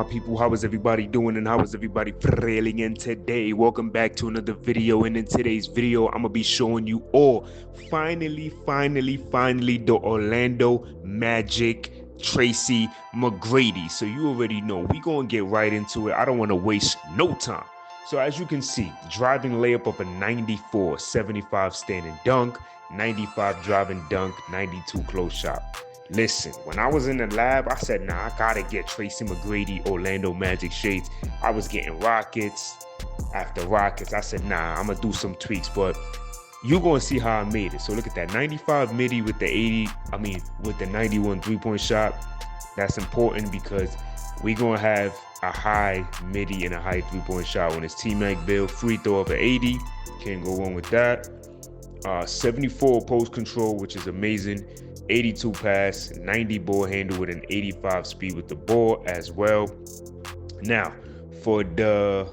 people? How is everybody doing and how is everybody feeling? And today, welcome back to another video. And in today's video, I'm gonna be showing you all finally the Orlando Magic Tracy McGrady. So you already know we gonna get right into it. I don't want to waste no time. So as you can see, driving layup of a 94, 75 standing dunk, 95 driving dunk, 92 close shot. Listen, when I was in the lab, I said, nah, I gotta get Tracy McGrady Orlando Magic shades. I was getting Rockets after Rockets. I said, nah, I'm gonna do some tweaks, but you're gonna see how I made it. So look at that, 95 midi with the with the 91 three-point shot. That's important because we're gonna have a high midi and a high three-point shot when it's T-Mac build. Free throw of an 80, can't go wrong with that. 74 post control, which is amazing. 82 pass, 90 ball handle with an 85 speed with the ball as well. Now, for the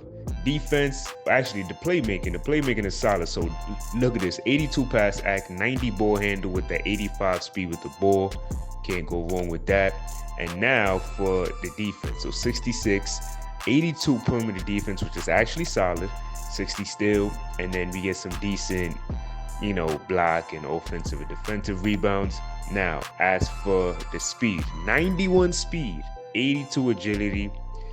defense, actually the playmaking is solid. So look at this, 82 pass act, 90 ball handle with the 85 speed with the ball. Can't go wrong with that. And now for the defense, so 66, 82 perimeter defense, which is actually solid, 60 steal, and then we get some decent, block and offensive and defensive rebounds. Now, as for the speed, 91 speed, 82 agility,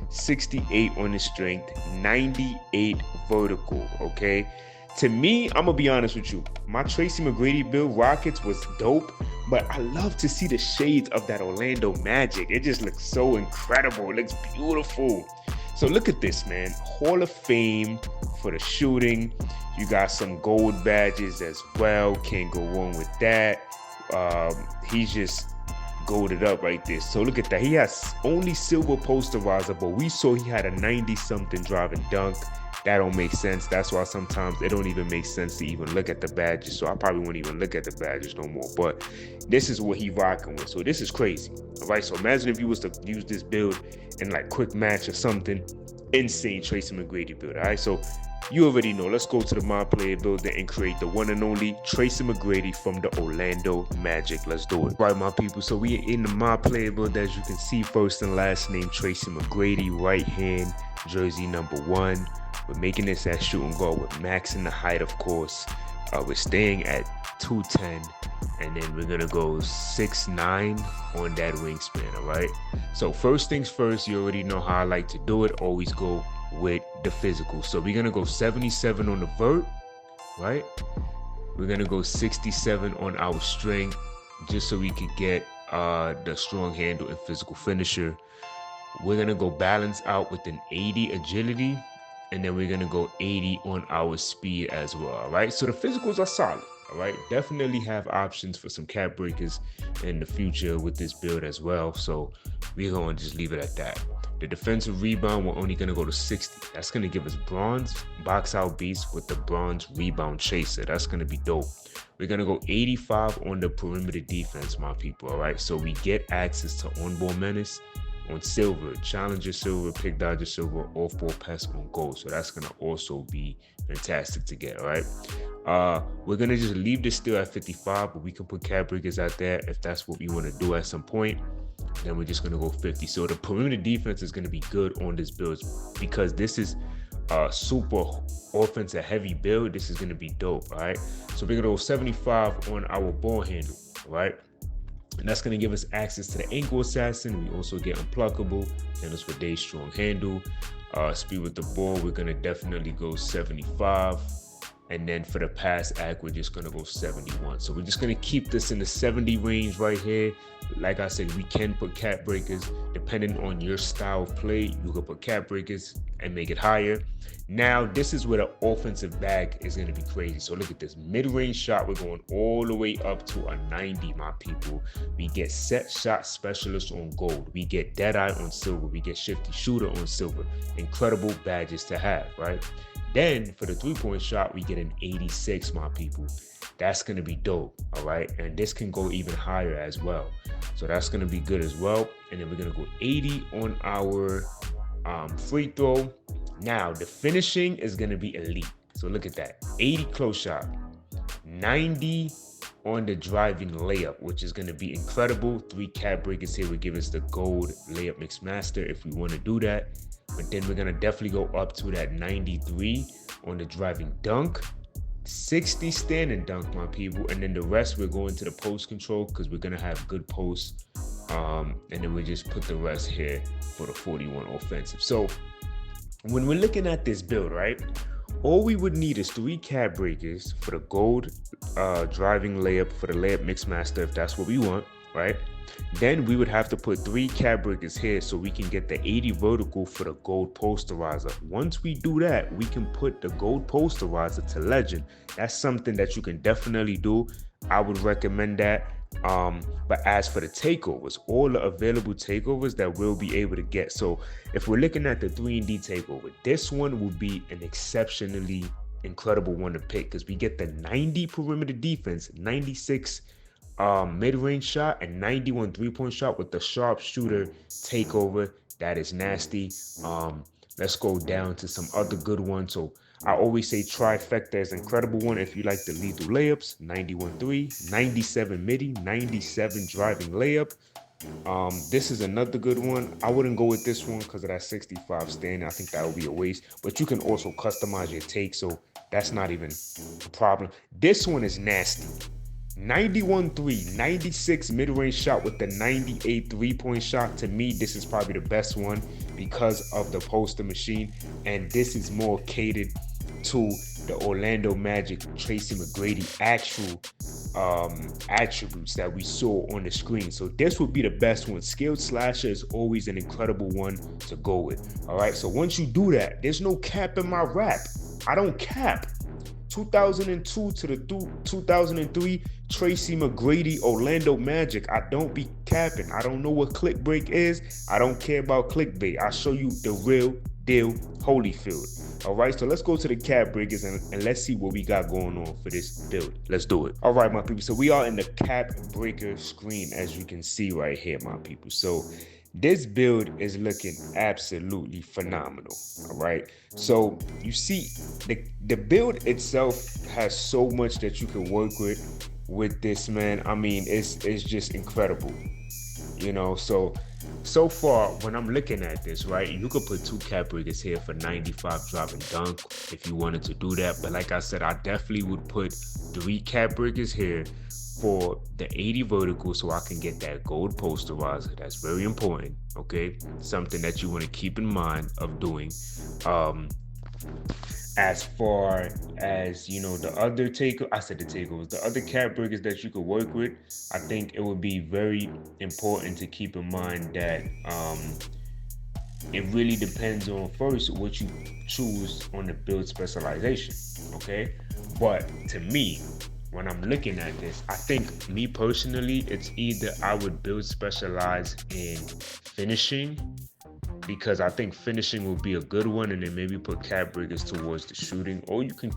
68 on the strength, 98 vertical, okay? To me, I'm gonna be honest with you, my Tracy McGrady build Rockets was dope, but I love to see the shades of that Orlando Magic. It just looks so incredible. It looks beautiful. So look at this, man. Hall of Fame for the shooting. You got some gold badges as well. Can't go wrong with that. He's just golded up right there. So look at that. He has only silver posterizer, but we saw he had a 90-something driving dunk. That don't make sense. That's why sometimes it don't even make sense to even look at the badges. So I probably won't even look at the badges no more. But this is what he rocking with. So this is crazy. All right. So imagine if you was to use this build in like quick match or something. Insane Tracy McGrady build. All right. So you already know. Let's go to the My Player Builder and create the one and only Tracy McGrady from the Orlando Magic. Let's do it. All right, my people. So we are in the My Player Builder. As you can see, first and last name Tracy McGrady, right hand, jersey number 1. We're making this at shooting guard with max in the height, of course. We're staying at 210, and then we're gonna go 6'9" on that wingspan. All right. So first things first, you already know how I like to do it. Always go with the physical. So we're gonna go 77 on the vert, right? We're gonna go 67 on our strength, just so we could get the strong handle and physical finisher. We're gonna go balance out with an 80 agility, and then we're gonna go 80 on our speed as well. All right, so the physicals are solid. All right, definitely have options for some cap breakers in the future with this build as well. So we're gonna just leave it at that. The defensive rebound, we're only gonna go to 60. That's gonna give us bronze box out beast with the bronze rebound chaser. That's gonna be dope. We're gonna go 85 on the perimeter defense, my people. All right, so we get access to on-ball menace on silver, challenger silver, pick dodger silver, off-ball pass on gold. So that's gonna also be fantastic to get. All right. We're gonna just leave this still at 55, but we can put cap breakers out there if that's what we want to do at some point. Then we're just gonna go 50. So the perimeter defense is gonna be good on this build because this is a super offensive heavy build. This is gonna be dope. All right. So we're gonna go 75 on our ball handle. All right. And that's going to give us access to the ankle assassin. We also get unpluckable, handles for day strong handle. Speed with the ball, we're going to definitely go 75. And then for the pass act, we're just going to go 71. So we're just going to keep this in the 70 range right here. Like I said, we can put cap breakers. Depending on your style of play, you can put cap breakers and make it higher. Now, this is where the offensive bag is going to be crazy. So look at this mid-range shot. We're going all the way up to a 90, my people. We get set shot specialist on gold. We get dead eye on silver. We get shifty shooter on silver. Incredible badges to have, right? Then for the three-point shot, we get an 86, my people. That's going to be dope, all right? And this can go even higher as well. So that's going to be good as well. And then we're going to go 80 on our free throw. Now, the finishing is going to be elite. So look at that. 80 close shot, 90 on the driving layup, which is going to be incredible. 3 cap breakers here would give us the gold layup mix master if we want to do that. But then we're going to definitely go up to that 93 on the driving dunk, 60 standing dunk, my people, and then the rest we're going to the post control because we're going to have good posts, and then we just put the rest here for the 41 offensive. So when we're looking at this build, right, all we would need is 3 cap breakers for the gold driving layup for the layup mix master if that's what we want, right? Then we would have to put 3 cap breakers here so we can get the 80 vertical for the gold posterizer. Once we do that, we can put the gold posterizer to legend. That's something that you can definitely do. I would recommend that. But as for the takeovers, all the available takeovers that we'll be able to get. So if we're looking at the 3&D takeover, this one will be an exceptionally incredible one to pick because we get the 90 perimeter defense, 96 mid-range shot, and 91 3-point shot with the sharpshooter takeover. That is nasty. Let's go down to some other good ones. So I always say trifecta is an incredible one if you like the lethal layups. 91 3, 97 midi, 97 driving layup. This is another good one. I wouldn't go with this one because of that 65 stand. I think that would be a waste. But you can also customize your take, so that's not even a problem. This one is nasty. 91 3, 96 mid-range shot with the 98 3-point shot. To me, this is probably the best one because of the poster machine, and this is more catered to the Orlando Magic Tracy McGrady actual attributes that we saw on the screen. So this would be the best one. Skilled slasher is always an incredible one to go with. All right, so once you do that, there's no cap in my rap. I don't cap. 2002 to the 2003 Tracy McGrady Orlando Magic. I don't be capping. I don't know what clickbait is. I don't care about clickbait. I'll show you the real deal Holyfield. All right, so let's go to the cap breakers and let's see what we got going on for this build. Let's do it. All right, my people. So we are in the cap breaker screen, as you can see right here, my people. So this build is looking absolutely phenomenal. All right, so you see the build itself has so much that you can work with this, man. I mean, it's just incredible, you know. So far when I'm looking at this, right, you could put 2 cap breakers here for 95 driving dunk if you wanted to do that. But like I said, I definitely would put 3 cap breakers here for the 80 vertical so I can get that gold posterizer. That's very important, okay? Something that you want to keep in mind of doing. As far as, you know, the other takeovers, the other cap breakers that you could work with, I think it would be very important to keep in mind that it really depends on first what you choose on the build specialization, okay? But to me, when I'm looking at this, I think me personally, it's either I would build specialize in finishing, because I think finishing will be a good one, and then maybe put cap breakers towards the shooting, or you can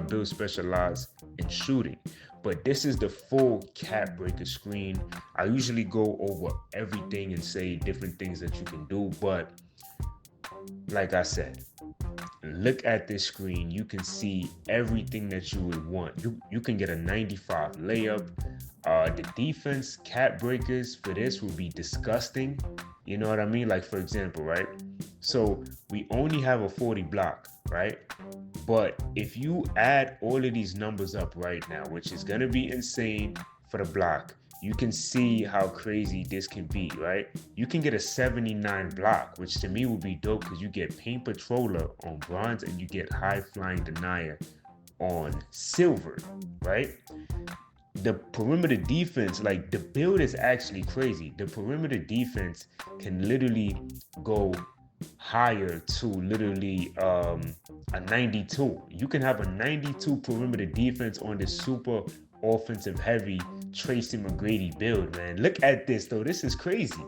build specialize in shooting. But this is the full cap breaker screen. I usually go over everything and say different things that you can do, but like I said, look at this screen. You can see everything that you would want. You can get a 95 layup. The defense cap breakers for this would be disgusting. You know what I mean? Like, for example, right? So we only have a 40 block, right? But if you add all of these numbers up right now, which is going to be insane for the block, you can see how crazy this can be, right? You can get a 79 block, which to me would be dope because you get paint patroller on bronze and you get high flying denier on silver, right? The perimeter defense, like, the build is actually crazy. The perimeter defense can literally go higher to literally a 92. You can have a 92 perimeter defense on this super offensive heavy Tracy McGrady build, man. Look at this though. This is crazy.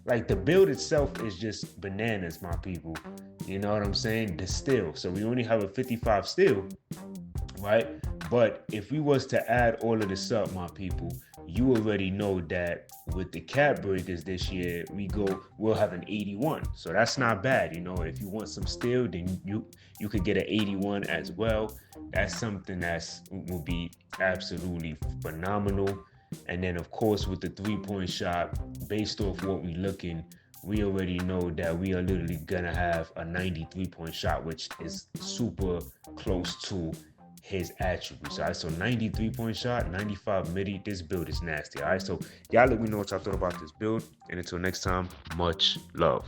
Like, the build itself is just bananas, my people. You know what I'm saying? The steal. So we only have a 55 steal, right? But if we was to add all of this up, my people, you already know that with the cap breakers this year, we'll have an 81. So that's not bad. You know, if you want some steal, then you could get an 81 as well. That's something will be absolutely phenomenal. And then of course with the 3-point shot, based off what we're looking, we already know that we are literally gonna have a 93-point shot, which is super close to his attributes. All right, so 93-point shot, 95 midi. This build is nasty. All right, so y'all let me know what y'all thought about this build, and until next time, much love.